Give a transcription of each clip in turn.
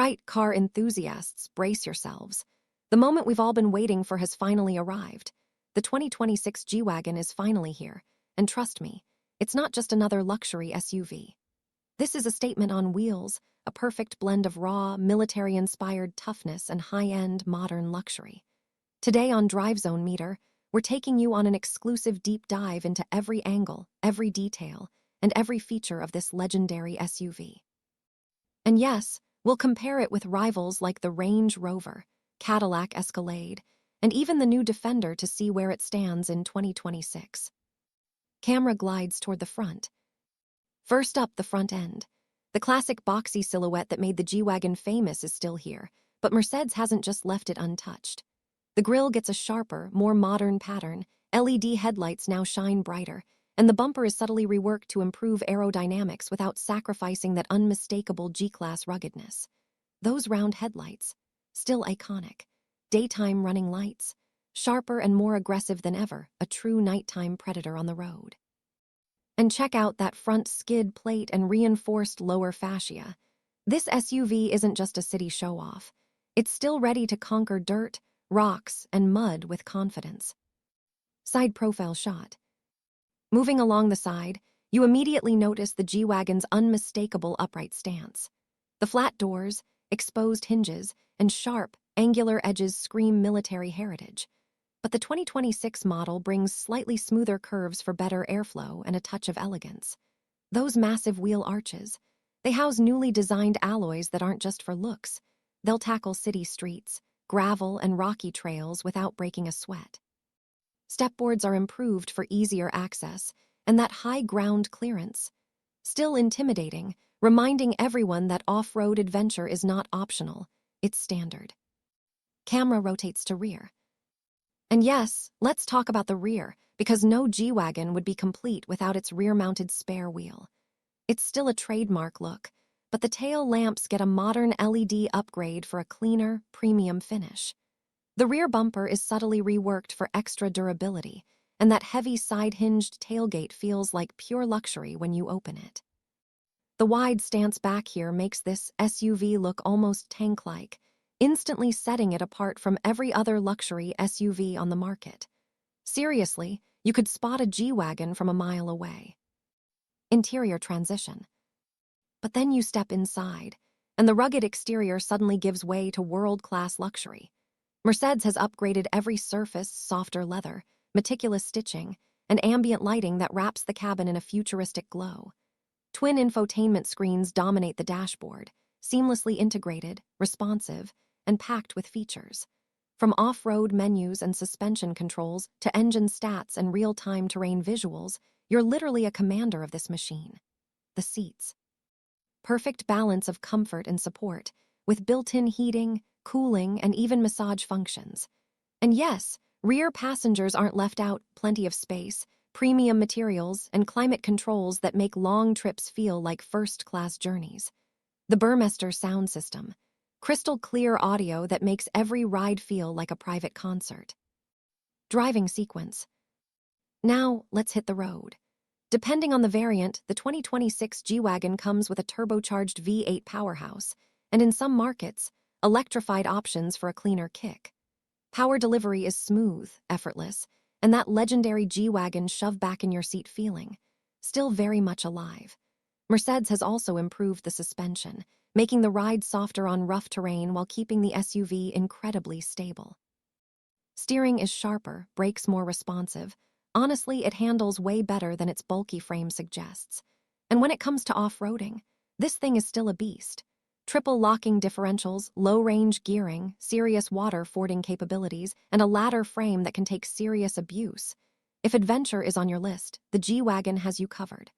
right, car enthusiasts, brace yourselves. The moment we've all been waiting for has finally arrived. The 2026 G-Wagon is finally here, and trust me, it's not just another luxury SUV. This is a statement on wheels, a perfect blend of raw, military-inspired toughness and high-end, modern luxury. Today on Drive Zone Meter, we're taking you on an exclusive deep dive into every angle, every detail, and every feature of this legendary SUV. And yes, we'll compare it with rivals like the Range Rover, Cadillac Escalade, and even the new Defender to see where it stands in 2026. Camera glides toward the front. First up, the front end. The classic boxy silhouette that made the G-Wagon famous is still here, but Mercedes hasn't just left it untouched. The grille gets a sharper, more modern pattern, LED headlights now shine brighter, and the bumper is subtly reworked to improve aerodynamics without sacrificing that unmistakable G-Class ruggedness. Those round headlights, still iconic. Daytime running lights, sharper and more aggressive than ever, a true nighttime predator on the road. And check out that front skid plate and reinforced lower fascia. This SUV isn't just a city show-off. It's still ready to conquer dirt, rocks, and mud with confidence. Side profile shot. Moving along the side, you immediately notice the G-Wagon's unmistakable upright stance. The flat doors, exposed hinges, and sharp, angular edges scream military heritage. But the 2026 model brings slightly smoother curves for better airflow and a touch of elegance. Those massive wheel arches, they house newly designed alloys that aren't just for looks. They'll tackle city streets, gravel, and rocky trails without breaking a sweat. Stepboards are improved for easier access, and that high ground clearance. Still intimidating, reminding everyone that off-road adventure is not optional, it's standard. Camera rotates to rear. And yes, let's talk about the rear, because no G-Wagon would be complete without its rear-mounted spare wheel. It's still a trademark look, but the tail lamps get a modern LED upgrade for a cleaner, premium finish. The rear bumper is subtly reworked for extra durability, and that heavy side-hinged tailgate feels like pure luxury when you open it. The wide stance back here makes this SUV look almost tank-like, instantly setting it apart from every other luxury SUV on the market. Seriously, you could spot a G-Wagon from a mile away. Interior transition. But then you step inside, and the rugged exterior suddenly gives way to world-class luxury. Mercedes has upgraded every surface, softer leather, meticulous stitching, and ambient lighting that wraps the cabin in a futuristic glow. Twin infotainment screens dominate the dashboard, seamlessly integrated, responsive, and packed with features. From off-road menus and suspension controls to engine stats and real-time terrain visuals, you're literally a commander of this machine. The seats. Perfect balance of comfort and support, with built-in heating, cooling, and even massage functions. And yes, rear passengers aren't left out, plenty of space, premium materials, and climate controls that make long trips feel like first-class journeys. The Burmester sound system. Crystal clear audio that makes every ride feel like a private concert. Driving sequence. Now, let's hit the road. Depending on the variant, the 2026 G-Wagon comes with a turbocharged V8 powerhouse, and in some markets, electrified options for a cleaner kick. Power delivery is smooth, effortless, and that legendary G-Wagon shove back in your seat feeling, still very much alive. Mercedes has also improved the suspension, making the ride softer on rough terrain while keeping the SUV incredibly stable. Steering is sharper, brakes more responsive. Honestly, it handles way better than its bulky frame suggests. And when it comes to off-roading, this thing is still a beast. Triple locking differentials, low-range gearing, serious water-fording capabilities, and a ladder frame that can take serious abuse. If adventure is on your list, the G-Wagon has you covered.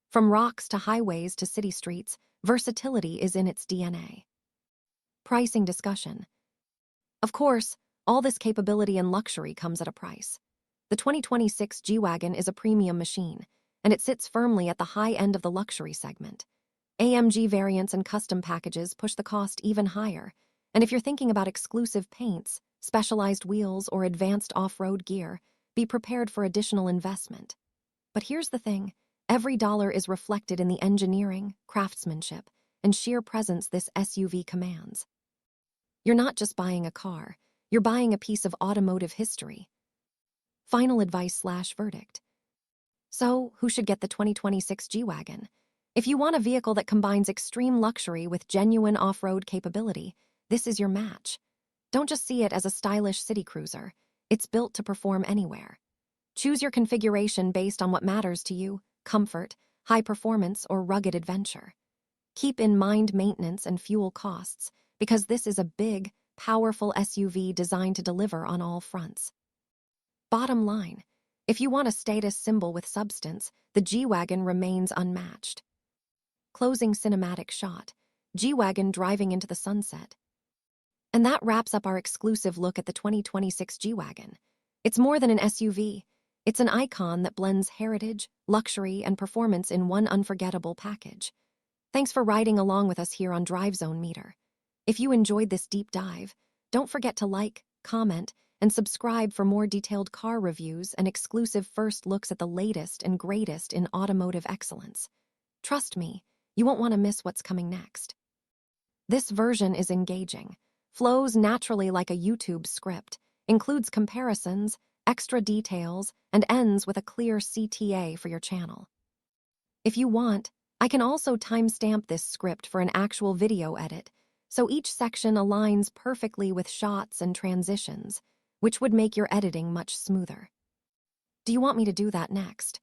From rocks to highways to city streets, versatility is in its DNA. Pricing discussion. Of course, all this capability and luxury comes at a price. The 2026 G-Wagon is a premium machine, and it sits firmly at the high end of the luxury segment. AMG variants and custom packages push the cost even higher, and if you're thinking about exclusive paints, specialized wheels, or advanced off-road gear, be prepared for additional investment. But here's the thing, every dollar is reflected in the engineering, craftsmanship, and sheer presence this SUV commands. You're not just buying a car, you're buying a piece of automotive history. Final advice/verdict. So, who should get the 2026 G-Wagon? If you want a vehicle that combines extreme luxury with genuine off-road capability, this is your match. Don't just see it as a stylish city cruiser. It's built to perform anywhere. Choose your configuration based on what matters to you: comfort, high performance, or rugged adventure. Keep in mind maintenance and fuel costs, because this is a big, powerful SUV designed to deliver on all fronts. Bottom line, if you want a status symbol with substance, the G-Wagon remains unmatched. Closing cinematic shot, G-Wagon driving into the sunset. And that wraps up our exclusive look at the 2026 G-Wagon. It's more than an SUV. It's an icon that blends heritage, luxury, and performance in one unforgettable package. Thanks for riding along with us here on Drive Zone Meter. If you enjoyed this deep dive, don't forget to like, comment, and subscribe for more detailed car reviews and exclusive first looks at the latest and greatest in automotive excellence. Trust me, you won't want to miss what's coming next. This version is engaging, flows naturally like a YouTube script, includes comparisons, extra details, and ends with a clear CTA for your channel. If you want, I can also timestamp this script for an actual video edit, so each section aligns perfectly with shots and transitions, which would make your editing much smoother. Do you want me to do that next?